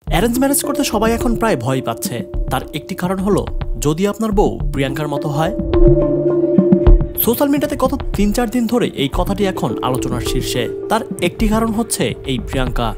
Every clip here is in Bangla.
অ্যারেঞ্জ ম্যারেজ করতে সবাই এখন প্রায় ভয় পাচ্ছে। তার একটি কারণ হলো যদি আপনার বউ প্রিয়াঙ্কার মতো হয়। সোশ্যাল মিডিয়াতে গত ৩-৪ দিন ধরে এই কথাটি এখন আলোচনার শীর্ষে। তার একটি কারণ হচ্ছে এই প্রিয়াঙ্কা,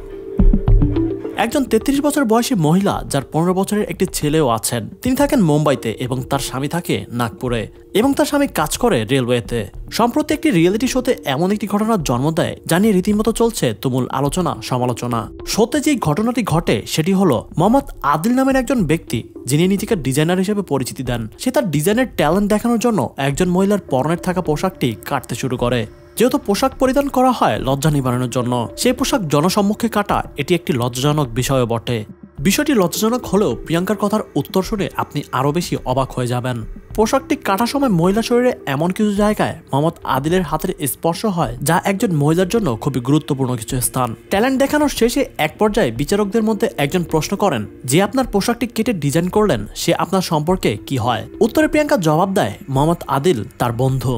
একজন ৩৩ বছর বয়সী মহিলা যার ১৫ বছরের একটি ছেলেও আছেন। তিনি থাকেন মুম্বাইতে এবং তার স্বামী থাকে নাগপুরে এবং তার স্বামী কাজ করে রেলওয়েতে। সম্প্রতি একটি রিয়েলিটি শোতে এমন একটি ঘটনার জন্ম দেয় যা নিয়ে রীতিমতো চলছে তুমুল আলোচনা সমালোচনা। শোতে যেই ঘটনাটি ঘটে সেটি হলো মোহাম্মদ আদিল নামের একজন ব্যক্তি যিনি নিজেকে ডিজাইনার হিসেবে পরিচিতি দেন। সে তার ডিজাইনের ট্যালেন্ট দেখানোর জন্য একজন মহিলার পরনের থাকা পোশাকটি কাটতে শুরু করে। যেহেতু পোশাক পরিধান করা হয় লজ্জা নিবারণের জন্য, সেই পোশাক জনসম্মুখে কাটা এটি একটি লজ্জাজনক বিষয়ও বটে। বিষয়টি লজ্জাজনক হলেও প্রিয়াঙ্কার কথার উত্তর শুনে আপনি আরও বেশি অবাক হয়ে যাবেন। পোশাকটি কাটার সময় মহিলা শরীরে এমন কিছু জায়গায় মোহাম্মদ আদিলের হাতের স্পর্শ হয় যা একজন মহিলার জন্য খুবই গুরুত্বপূর্ণ কিছু স্থান। ট্যালেন্ট দেখানোর শেষে এক পর্যায়ে বিচারকদের মধ্যে একজন প্রশ্ন করেন যে আপনার পোশাকটি কেটে ডিজাইন করলেন সে আপনার সম্পর্কে কি হয়। উত্তরে প্রিয়াঙ্কা জবাব দেয় মোহাম্মদ আদিল তার বন্ধু।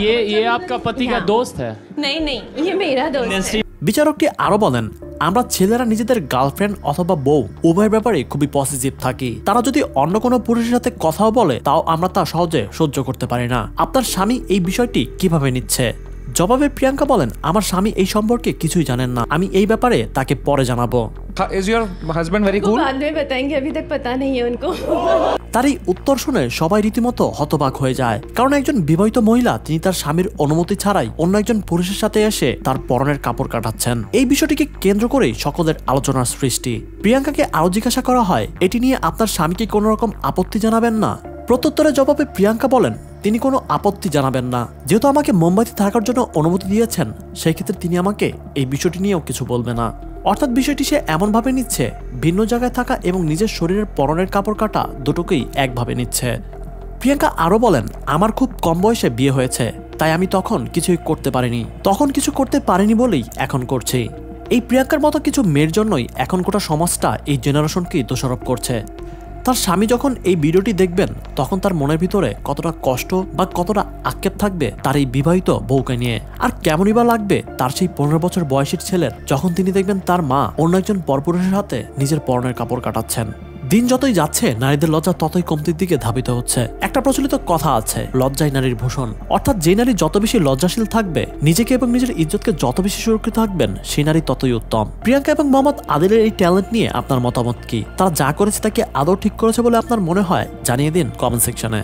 ये आपका पति का दोस्त है? नहीं नहीं, ये मेरा दोस्त है। বিচারকটি আরো বলেন, আমরা ছেলেরা নিজেদের গার্লফ্রেন্ড অথবা বউ উভয়ের ব্যাপারে খুবই পজিটিভ থাকি। তারা যদি অন্য কোনো পুরুষের সাথে কথাও বলে তাও আমরা তা সহজে সহ্য করতে পারি না। আপনার স্বামী এই বিষয়টি কিভাবে নিচ্ছে? জবাবে প্রিয়াঙ্কা বলেন, আমার স্বামী এই সম্পর্কে কিছুই জানেন না, আমি এই ব্যাপারে তাকে পরে জানাবো। Is your husband very cool? बाद में बताएंगे, अभी तक पता नहीं है उनको। তার এই উত্তর শুনে সবাই রীতিমতো হতবাক হয়ে যায়, কারণ একজন বিবাহিত মহিলা তিনি তার স্বামীর অনুমতি ছাড়াই অন্য একজন পুরুষের সাথে এসে তার পরনের কাপড় কাটাচ্ছেন। এই বিষয়টিকে কেন্দ্র করেই সকলের আলোচনার সৃষ্টি। প্রিয়াঙ্কাকে আরো জিজ্ঞাসা করা হয়, এটি নিয়ে আপনার স্বামীকে কোনো রকম আপত্তি জানাবেন না? প্রত্যুত্তরে জবাবে প্রিয়াঙ্কা বলেন, তিনি কোনো আপত্তি জানাবেন না। যেহেতু আমাকে মুম্বাইতে থাকার জন্য অনুমতি দিয়েছেন সেই ক্ষেত্রে তিনি আমাকে এই বিষয়টি নিয়েও কিছু বলবে না। অর্থাৎ বিষয়টি সে এমনভাবে নিচ্ছে ভিন্ন জায়গায় থাকা এবং নিজের শরীরের পরনের কাপড় কাটা দুটোকেই একভাবে নিচ্ছে। প্রিয়াঙ্কা আরো বলেন, আমার খুব কম বয়সে বিয়ে হয়েছে, তাই আমি তখন কিছুই করতে পারিনি বলেই এখন করছি। এই প্রিয়াঙ্কার মতো কিছু মেয়ের জন্যই এখন গোটা সমাজটা এই জেনারেশনকেই দোষারোপ করছে। তার স্বামী যখন এই ভিডিওটি দেখবেন তখন তার মনের ভিতরে কতটা কষ্ট বা কতটা আক্ষেপ থাকবে তার এই বিবাহিত বউকে নিয়ে, আর কেমনই বা লাগবে তার সেই 15 বছর বয়সীর ছেলের যখন তিনি দেখবেন তার মা অন্য একজন পরপুরুষের হাতে নিজের পরনের কাপড় কাটাচ্ছেন। দিন যতই যাচ্ছে নারীদের লজ্জা ততই কমতির দিকে ধাবিত হচ্ছে। একটা প্রচলিত কথা আছে, লজ্জাই নারীর ভূষণ। অর্থাৎ যে নারী যত বেশি লজ্জাশীল থাকবে, নিজেকে এবং নিজের ইজ্জতকে যত বেশি সুরক্ষিত থাকবেন সেই নারী ততই উত্তম। প্রিয়াঙ্কা এবং মোহাম্মদ আদিলের এই ট্যালেন্ট নিয়ে আপনার মতামত কি? তারা যা করেছে তাকে আদৌ ঠিক করেছে বলে আপনার মনে হয়? জানিয়ে দিন কমেন্ট সেকশনে।